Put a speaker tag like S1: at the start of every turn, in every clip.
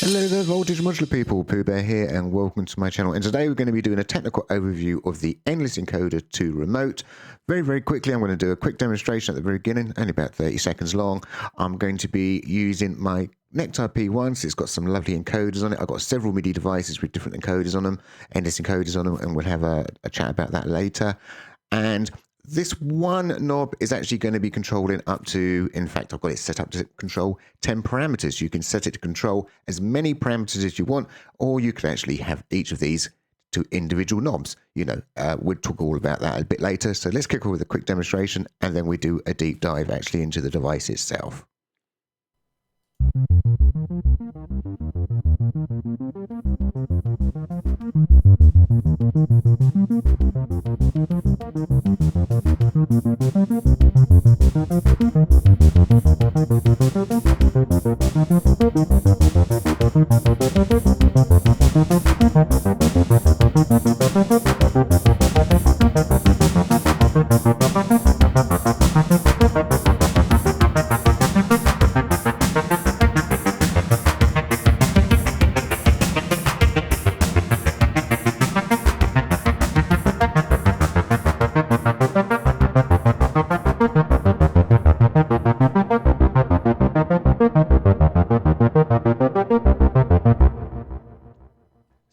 S1: Hello there, voltage modular people, Poohbear here, and welcome to my channel. And today we're going to be doing a technical overview of the Endless Encoder To remote. Very quickly, I'm going to do a quick demonstration at the very beginning, only about 30 seconds long. I'm going to be using my Nectar P1, so it's got some lovely encoders on it. I've got several MIDI devices with different encoders on them, endless encoders on them, and we'll have a chat about that later. And this one knob is actually going to be controlling up to, in fact, I've got it set up to control 10 parameters. You can set it to control as many parameters as you want, or you can actually have each of these to individual knobs. We'll talk all about that a bit later. So let's kick off with a quick demonstration, and then we do a deep dive actually into the device itself.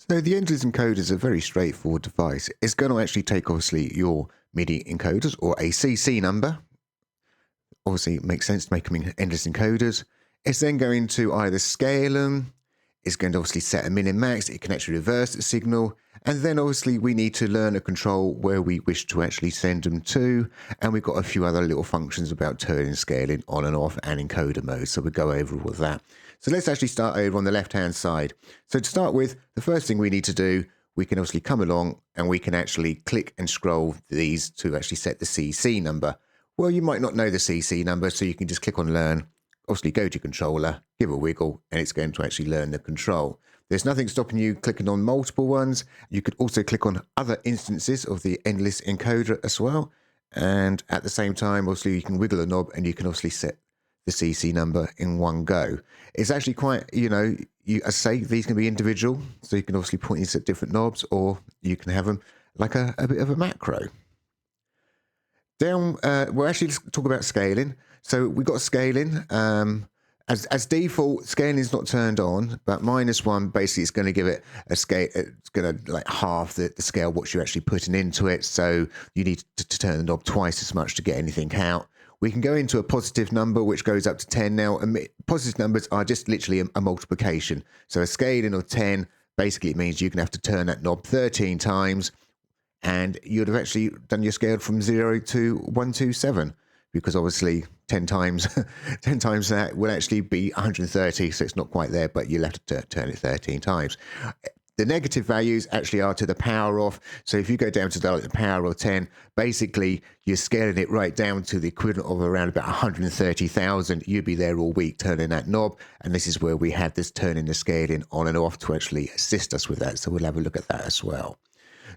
S1: So the Endless Encoder is a very straightforward device. It's going to actually take obviously your MIDI encoders or a CC number. Obviously it makes sense to make them endless encoders. It's then going to either scale them, it's going to obviously set a min and max, it can actually reverse the signal, and then obviously we need to learn a control where we wish to actually send them to, and we've got a few other little functions about turning, scaling, on and off, and encoder mode, so we'll go over all of that. So let's actually start over on the left-hand side. So to start with, the first thing we need to do, we can obviously come along and we can actually click and scroll these to actually set the CC number. Well, you might not know the CC number, so you can just click on Learn, obviously go to Controller, give a wiggle, and it's going to actually learn the control. There's nothing stopping you clicking on multiple ones. You could also click on other instances of the Endless Encoder as well. And at the same time, obviously, you can wiggle the knob and you can obviously set the CC number in one go. It's actually quite, as I say, these can be individual, so you can obviously point these at different knobs, or you can have them like a bit of a macro. Down, we'll actually talk about scaling. So we've got scaling. As default, scaling is not turned on, but -1 basically is going to give it a scale. It's going to like half the scale what you're actually putting into it. So you need to turn the knob twice as much to get anything out. We can go into a positive number, which goes up to 10 now. Positive numbers are just literally a multiplication. So a scaling of 10 basically means you're going to have to turn that knob 13 times, and you'd have actually done your scale from 0 to 127, because obviously 10 times 10 times that will actually be 130, so it's not quite there, but you'll have to turn it 13 times. The negative values actually are to the power of. So if you go down to the power of 10, basically you're scaling it right down to the equivalent of around about 130,000. You'd be there all week turning that knob. And this is where we have this turning the scaling on and off to actually assist us with that. So we'll have a look at that as well.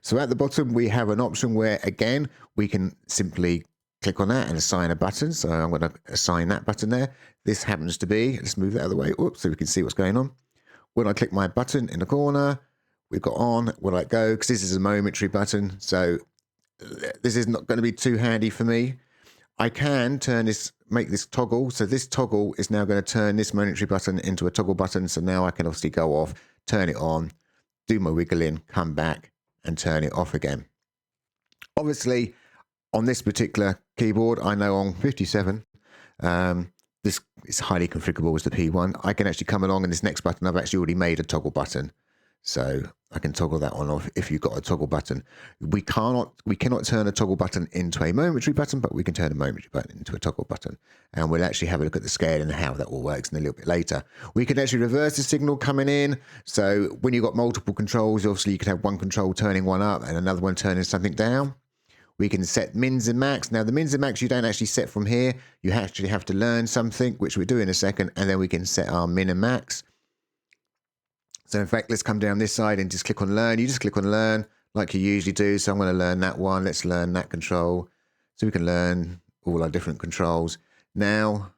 S1: So at the bottom, we have an option where, again, we can simply click on that and assign a button. So I'm going to assign that button there. This happens to be, let's move that out of the way, oops, so we can see what's going on. When I click my button in the corner, we've got on, will I go? Because this is a momentary button, so this is not going to be too handy for me. I can turn this, make this toggle. So this toggle is now going to turn this momentary button into a toggle button. So now I can obviously go off, turn it on, do my wiggling, come back and turn it off again. Obviously, on this particular keyboard, I know on 57, this is highly configurable as the P1. I can actually come along, and this next button, I've actually already made a toggle button. So I can toggle that on off if you've got a toggle button. We cannot turn a toggle button into a momentary button, but we can turn a momentary button into a toggle button. And we'll actually have a look at the scale and how that all works in a little bit later. We can actually reverse the signal coming in. So when you've got multiple controls, obviously you can have one control turning one up and another one turning something down. We can set mins and max. Now, the mins and max you don't actually set from here. You actually have to learn something, which we'll do in a second, and then we can set our min and max. So, in fact, let's come down this side and just click on Learn. You just click on Learn like you usually do. So I'm going to learn that one. Let's learn that control. So we can learn all our different controls. Now,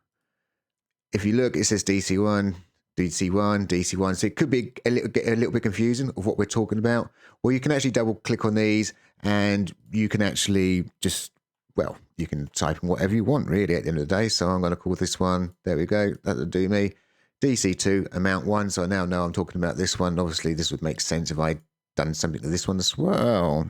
S1: if you look, it says DC1, DC1, DC1. So it could be get a little bit confusing of what we're talking about. Or you can actually double click on these and you can actually just, well, you can type in whatever you want really at the end of the day. So I'm going to call this one, there we go, that'll do me, DC2 amount 1. So I now know I'm talking about this one. Obviously this would make sense if I'd done something to this one as well.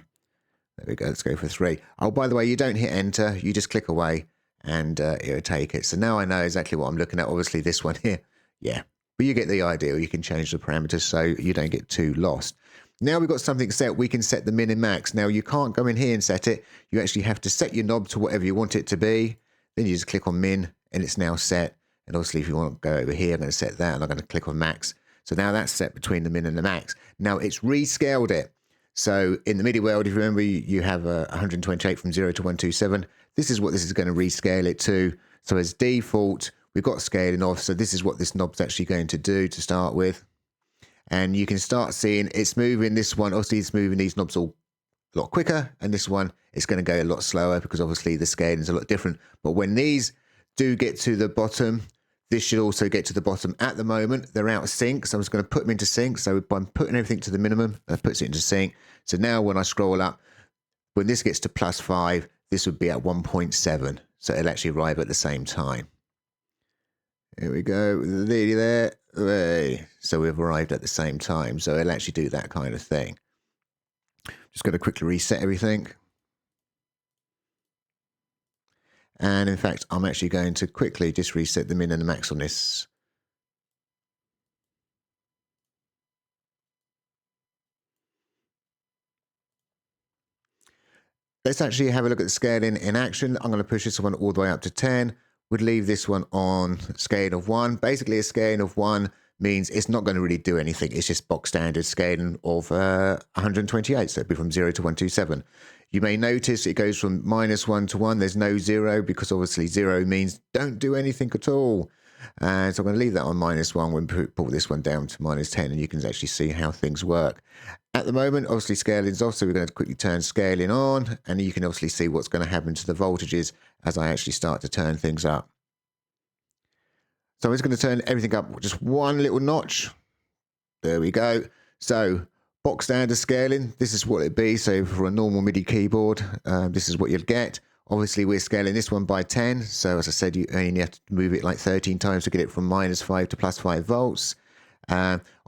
S1: There we go, let's go for 3. Oh, by the way, you don't hit enter, you just click away and it'll take it. So now I know exactly what I'm looking at. Obviously this one here, yeah. But you get the idea. You can change the parameters so you don't get too lost. Now we've got something set. We can set the min and max. Now you can't go in here and set it. You actually have to set your knob to whatever you want it to be. Then you just click on min and it's now set. And obviously if you want to go over here, I'm going to set that and I'm going to click on max. So now that's set between the min and the max. Now it's rescaled it. So in the MIDI world, if you remember, you have 128 from 0 to 127. This is what this is going to rescale it to. So as default, we've got scaling off. So this is what this knob's actually going to do to start with. And you can start seeing it's moving this one. Obviously, it's moving these knobs all a lot quicker. And this one is going to go a lot slower because obviously the scaling is a lot different. But when these do get to the bottom, this should also get to the bottom. At the moment, they're out of sync. So I'm just going to put them into sync. So by putting everything to the minimum, that puts it into sync. So now when I scroll up, when this gets to +5, this would be at 1.7. So it'll actually arrive at the same time. Here we go. There. Hooray. So we've arrived at the same time. So it'll actually do that kind of thing. Just going to quickly reset everything. And in fact, I'm actually going to quickly just reset the min and the max on this. Let's actually have a look at the scaling in action. I'm going to push this one all the way up to 10. Would leave this one on scale of 1. Basically, a scale of 1 means it's not going to really do anything. It's just box standard scaling of 128. So it'd be from 0 to 127. You may notice it goes from -1 to 1. There's no 0 because obviously 0 means don't do anything at all. So I'm going to leave that on -1 when we pull this one down to -10 and you can actually see how things work. At the moment, obviously scaling's off, so we're going to quickly turn scaling on and you can obviously see what's going to happen to the voltages as I actually start to turn things up. So I'm just going to turn everything up just one little notch. There we go. So box standard scaling, this is what it'd be. So for a normal MIDI keyboard, this is what you'd get. Obviously, we're scaling this one by 10. So as I said, you only have to move it like 13 times to get it from -5 to +5 volts.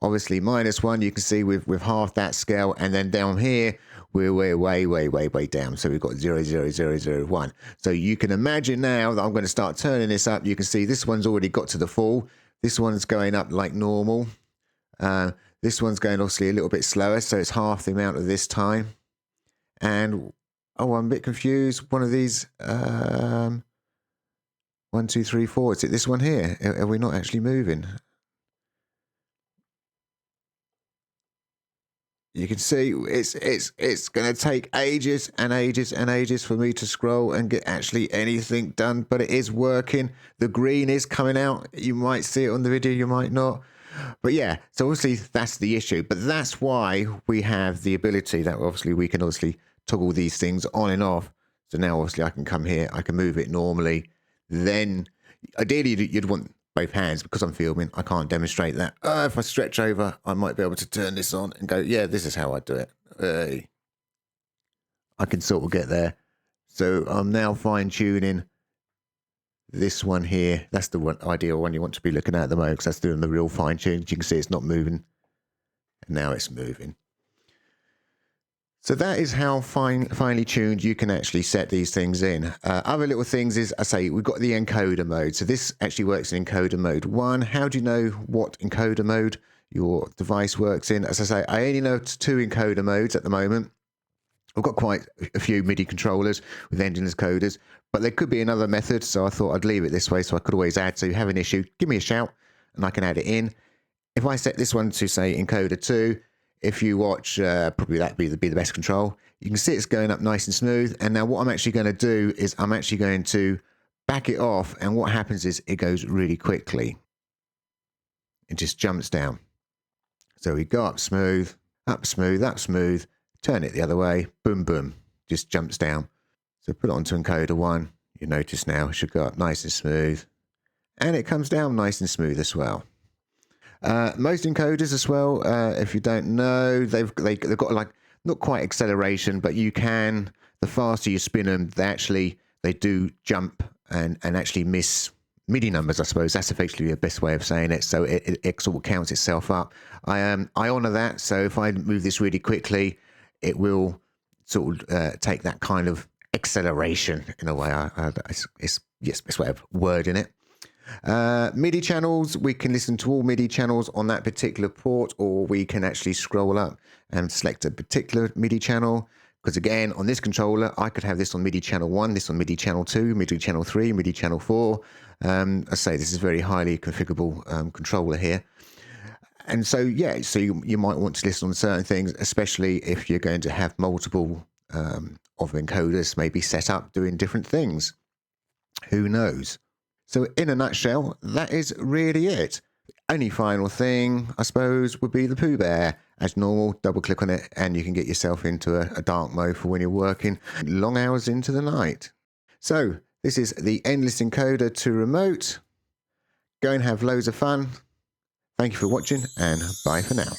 S1: Obviously, -1, you can see we've halved that scale. And then down here, we're way down. So we've got 0, 0, 0, 0, 1. So you can imagine now that I'm going to start turning this up. You can see this one's already got to the full. This one's going up like normal. This one's going obviously a little bit slower. So it's half the amount of this time. And oh, I'm a bit confused. One of these, 1, 2, 3, 4. Is it this one here? Are we not actually moving? You can see it's going to take ages and ages and ages for me to scroll and get actually anything done, but it is working. The green is coming out. You might see it on the video, you might not. But yeah, so obviously that's the issue. But that's why we have the ability that obviously we can obviously toggle these things on and off. So now obviously I can come here, I can move it normally. Then ideally you'd want both hands. Because I'm filming, I can't demonstrate that. If I stretch over, I might be able to turn this on and go, yeah, this is how I do it. I can sort of get there. So I'm now fine tuning this one here. That's the one ideal one you want to be looking at the moment, because that's doing the real fine tune. You can see it's not moving, and now it's moving. So that is how finely tuned you can actually set these things in. Other little things is, I say, we've got the encoder mode. So this actually works in encoder mode 1. How do you know what encoder mode your device works in? As I say, I only know 2 encoder modes at the moment. I've got quite a few MIDI controllers with endless coders, but there could be another method. So I thought I'd leave it this way so I could always add. So you have an issue, give me a shout and I can add it in. If I set this one to say Encoder To, if you watch, probably that'd be the best control. You can see it's going up nice and smooth. And now what I'm actually going to do is I'm actually going to back it off. And what happens is it goes really quickly. It just jumps down. So we go up smooth, up smooth, up smooth, turn it the other way, boom, boom, just jumps down. So put it onto encoder 1. You notice now it should go up nice and smooth. And it comes down nice and smooth as well. Most encoders as well, if you don't know, they've got like not quite acceleration, but you can, the faster you spin them, they do jump and actually miss MIDI numbers, I suppose. That's effectively the best way of saying it. So it sort of counts itself up. I honor that. So if I move this really quickly, it will sort of take that kind of acceleration in a way. It's best way of wording it. MIDI channels, we can listen to all MIDI channels on that particular port, or we can actually scroll up and select a particular MIDI channel. Because again, on this controller, I could have this on MIDI channel 1, this on MIDI channel 2, MIDI channel 3, MIDI channel 4. I say this is a very highly configurable controller here. And so, yeah, so you might want to listen on certain things, especially if you're going to have multiple of encoders maybe set up doing different things. Who knows? So in a nutshell, that is really it. Only final thing, I suppose, would be the Poohbear. As normal, double click on it and you can get yourself into a dark mode for when you're working long hours into the night. So this is the Endless Encoder to Remote. Go and have loads of fun. Thank you for watching and bye for now.